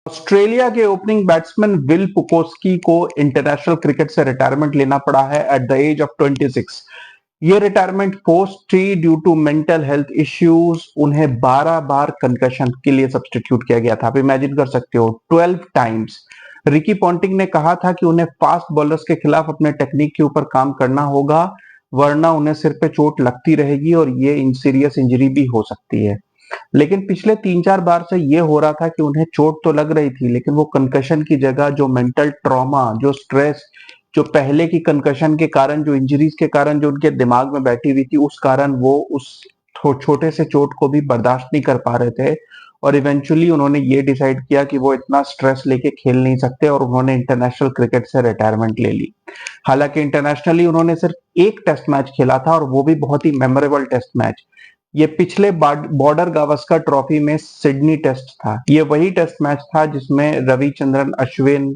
Australia के opening batsman will पुकोस्की को international cricket से रिटायरमेंट लेना पड़ा है एट द एज ऑफ 26। ये रिटायरमेंट पोस्ट थी due to mental health issues. उन्हें 12 बार कंकशन के लिए सब्स्टिट्यूट किया गया था। आप इमेजिन कर सकते हो, 12 टाइम्स। रिकी पॉन्टिंग ने कहा था कि उन्हें फास्ट बॉलर्स के खिलाफ अपने टेक्निक के ऊपर काम करना होगा, वरना उन्हें सिर पे चोट लगती रहेगी और ये सीरियस इंजरी भी हो सकती है। लेकिन पिछले 3-4 बार से ये हो रहा था कि उन्हें चोट तो लग रही थी, लेकिन वो कंकशन की जगह जो मेंटल ट्रॉमा, जो स्ट्रेस, जो पहले की कंकशन के कारण, जो इंजरीज के कारण जो उनके दिमाग में बैठी हुई थी, उस कारण वो उस छोटे से चोट को भी बर्दाश्त नहीं कर पा रहे थे। और इवेंचुअली उन्होंने ये डिसाइड किया कि वो इतना स्ट्रेस लेके खेल नहीं सकते और उन्होंने इंटरनेशनल क्रिकेट से रिटायरमेंट ले ली। हालांकि इंटरनेशनली उन्होंने सिर्फ एक टेस्ट मैच खेला था और वो भी बहुत ही मेमोरेबल टेस्ट मैच। ये पिछले बॉर्डर गावस्कर ट्रॉफी में सिडनी टेस्ट था। ये वही टेस्ट मैच था जिसमें रविचंद्रन अश्विन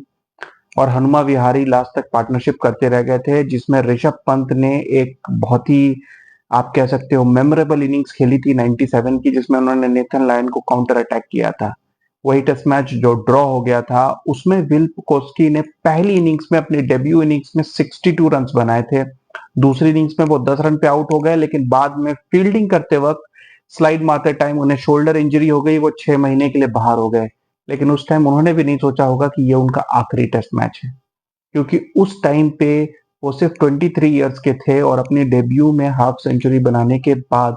और हनुमा विहारी लास्ट तक पार्टनरशिप करते रह गए थे, जिसमें ऋषभ पंत ने एक बहुत ही, आप कह सकते हो, मेमोरेबल इनिंग्स खेली थी 97 की, जिसमें उन्होंने नेथन लायन को काउंटर अटैक किया था। वही टेस्ट मैच जो ड्रॉ हो गया था, उसमें विल पुकोस्की ने पहली इनिंग्स में, अपनी डेब्यू इनिंग्स में 62 रन बनाए थे। दूसरी इनिंग्स में वो 10 रन पे आउट हो गए, लेकिन बाद में फील्डिंग करते वक्त स्लाइड मारते टाइम उन्हें शोल्डर इंजरी हो गई, वो 6 महीने के लिए बाहर हो गए। लेकिन उस टाइम उन्होंने भी नहीं सोचा होगा कि ये उनका आखिरी टेस्ट मैच है, क्योंकि उस टाइम पे वो सिर्फ 23 इयर्स के थे और अपनी डेब्यू में हाफ सेंचुरी बनाने के बाद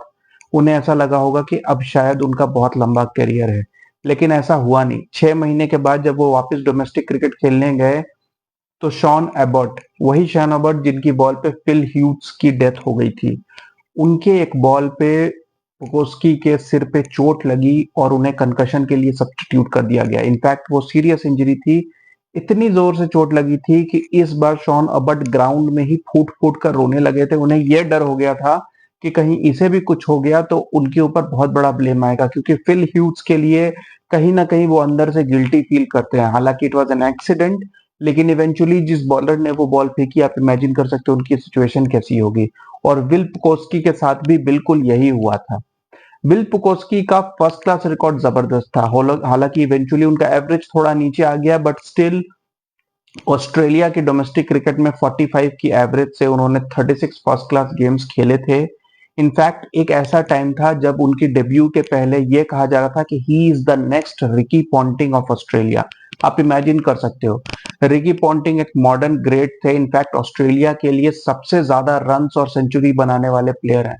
उन्हें ऐसा लगा होगा कि अब शायद उनका बहुत लंबा करियर है। लेकिन ऐसा हुआ नहीं। 6 महीने के बाद जब वो वापस डोमेस्टिक क्रिकेट खेलने गए, तो शॉन एबॉट, वही शॉन एबॉट जिनकी बॉल पे फिल ह्यूज की डेथ हो गई थी, उनके एक बॉल पे पुकोस्की के सिर पे चोट लगी और उन्हें कंकशन के लिए सब्स्टिट्यूट कर दिया गया। इनफैक्ट वो सीरियस इंजरी थी, इतनी जोर से चोट लगी थी कि इस बार शॉन अबट ग्राउंड में ही फूट फूट कर रोने लगे थे। उन्हें यह डर हो गया था कि कहीं इसे भी कुछ हो गया तो उनके ऊपर बहुत बड़ा ब्लेम आएगा, क्योंकि फिल ह्यूज के लिए कहीं ना कहीं वो अंदर से गिल्टी फील करते हैं। हालांकि इट वॉज एन एक्सीडेंट, लेकिन इवेंचुअली जिस बॉलर ने वो बॉल फेंकी, आप इमेजिन कर सकते हो उनकी सिचुएशन कैसी होगी। और विल पुकोस्की के साथ भी बिल्कुल यही हुआ था। विल पुकोस्की का फर्स्ट क्लास रिकॉर्ड जबरदस्त था। हालांकि इवेंचुअली उनका एवरेज थोड़ा नीचे आ गया, बट स्टिल ऑस्ट्रेलिया की डोमेस्टिक क्रिकेट में 45 की एवरेज से उन्होंने 36 फर्स्ट क्लास गेम्स खेले थे। इनफैक्ट एक ऐसा टाइम था जब उनकी डेब्यू के पहले यह कहा जा रहा था कि he is the next Ricky Ponting of Australia. आप इमेजिन कर सकते हो, रिकी पॉन्टिंग एक मॉडर्न ग्रेट थे। इनफैक्ट ऑस्ट्रेलिया के लिए सबसे ज्यादा रन्स और सेंचुरी बनाने वाले प्लेयर हैं,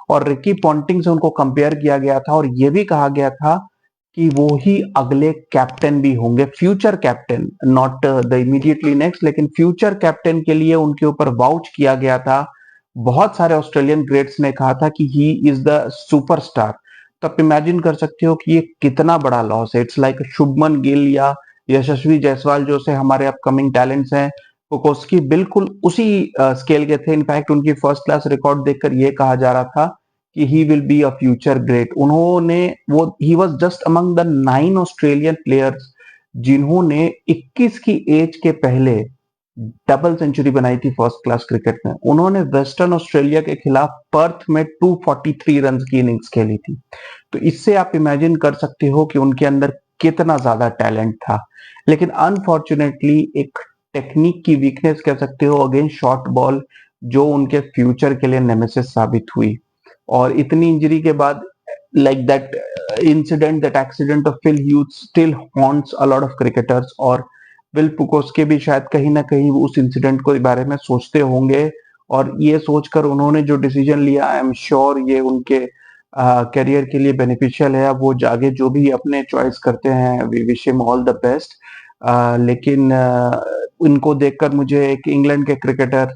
और रिकी पॉन्टिंग से उनको कंपेयर किया गया था और यह भी कहा गया था कि वो ही अगले कैप्टन भी होंगे, future captain, not the immediately next, लेकिन फ्यूचर कैप्टन के लिए उनके ऊपर वाउच किया गया था। बहुत सारे ऑस्ट्रेलियन ग्रेट्स ने कहा था कि ही इज द सुपरस्टार। तो आप इमेजिन कर सकते हो कि ये कितना बड़ा लॉस है। इट्स लाइक शुभमन गिल या यशस्वी जायसवाल जो से हमारे अपकमिंग टैलेंट्स हैं, पुकोस्की बिल्कुल उसी स्केल के थे। इनफैक्ट उनकी फर्स्ट क्लास रिकॉर्ड देखकर ये कहा जा रहा था कि he will be a future great. उन्होंने वो he was just among the 9 Australian players जिन्होंने 21 की एज के पहले डबल सेंचुरी बनाई थी फर्स्ट क्लास क्रिकेट में। उन्होंने वेस्टर्न ऑस्ट्रेलिया के खिलाफ पर्थ में 243 रन की इनिंग्स खेली थी। तो इससे आप इमेजिन कर सकते हो कि उनके अंदर कितना ज्यादा टैलेंट था। लेकिन अनफॉर्चुनेटली एक टेक्निक की वीकनेस कह सकते हो अगेंस्ट शॉर्ट बॉल, जो उनके फ्यूचर के लिए नेमेसिस साबित हुई। और इतनी इंजरी के बाद, like that incident, that accident of Phil Hughes still haunts a lot of cricketers. और विल पुकोस्के भी शायद कहीं ना कहीं उस इंसिडेंट के बारे में सोचते होंगे, और ये सोचकर उन्होंने जो डिसीजन लिया, आई एम श्योर ये उनके करियर के लिए बेनिफिशियल है। अब वो आगे जो भी अपने चॉइस करते हैं, we wish him all the best. लेकिन इनको देखकर मुझे एक इंग्लैंड के क्रिकेटर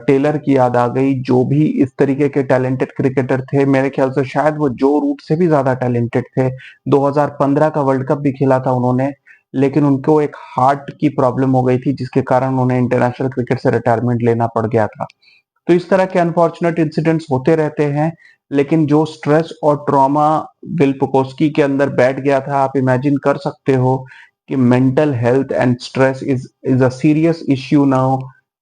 टेलर की याद आ गई, जो भी इस तरीके के टैलेंटेड क्रिकेटर थे। मेरे ख्याल से शायद वो जो रूट से भी ज्यादा टैलेंटेड थे। 2015 का वर्ल्ड कप भी खेला था उन्होंने, लेकिन उनको एक हार्ट की प्रॉब्लम हो गई थी, जिसके कारण उन्हें इंटरनेशनल क्रिकेट से रिटायरमेंट लेना पड़ गया था। तो इस तरह के अनफॉर्चुनेट इंसिडेंट्स होते रहते हैं। लेकिन जो स्ट्रेस और ट्रॉमा विल पुकोस्की के अंदर बैठ गया था, आप इमेजिन कर सकते हो कि mental health and stress is a serious issue now.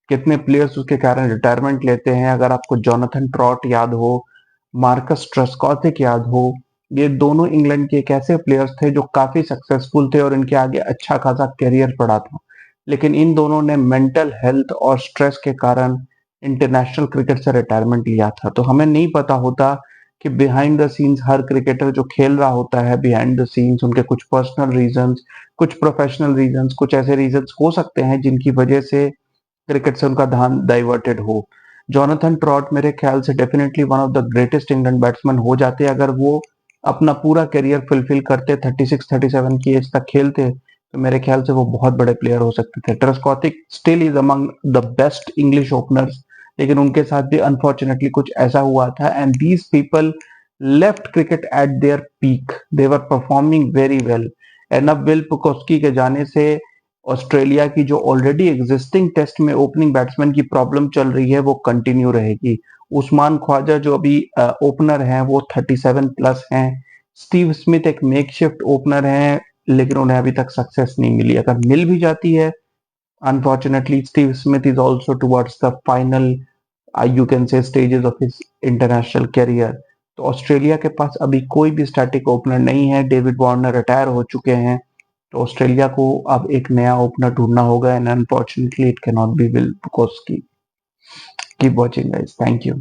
कितने प्लेयर्स उसके कारण रिटायरमेंट लेते हैं। अगर आपको जोनाथन ट्रॉट याद हो, मार्कस ट्रेस्कॉथिक याद हो, ये दोनों इंग्लैंड के एक ऐसे प्लेयर्स थे जो काफी सक्सेसफुल थे और इनके आगे अच्छा खासा करियर पड़ा था, लेकिन इन दोनों ने मेंटल हेल्थ और स्ट्रेस के कारण इंटरनेशनल क्रिकेट से रिटायरमेंट लिया था। तो हमें नहीं पता होता कि behind the scenes her cricketer जो खेल रहा होता है, बिहाइंड द सीन्स उनके कुछ पर्सनल रीजंस, कुछ प्रोफेशनल रीजंस, कुछ ऐसे रीजंस हो सकते हैं जिनकी वजह से क्रिकेट से उनका ध्यान डाइवर्टेड हो। जोनाथन ट्रॉट मेरे ख्याल से definitely one of the greatest England batsman हो जाते अगर वो अपना पूरा करियर फुलफिल करते, 36-37 की एज तक खेलते, तो मेरे ख्याल से वो बहुत बड़े प्लेयर हो सकते थे। Trescothick still is among the best English openers, लेकिन उनके साथ भी अनफॉर्चुनेटली कुछ ऐसा हुआ था and these people left cricket at their peak, they were performing very well and अब विल पुकोस्की के जाने से ऑस्ट्रेलिया की जो ऑलरेडी एग्जिस्टिंग टेस्ट में ओपनिंग बैट्समैन की प्रॉब्लम चल रही है वो कंटिन्यू रहेगी। उस्मान ख्वाजा जो अभी ओपनर हैं वो 37 प्लस हैं। स्टीव स्मिथ एक मेकशिफ्ट ओपनर हैं, लेकिन उन्हें अभी तक सक्सेस नहीं मिली। अगर मिल भी जाती है, unfortunately Steve Smith is also towards the final you can say stages of his international career. तो ऑस्ट्रेलिया के पास अभी कोई भी स्टैटिक ओपनर नहीं है, डेविड वार्नर रिटायर हो चुके हैं, तो ऑस्ट्रेलिया को अब एक नया ओपनर ढूंढना होगा and unfortunately it can not be Will Pucovski. Keep watching guys, thank you.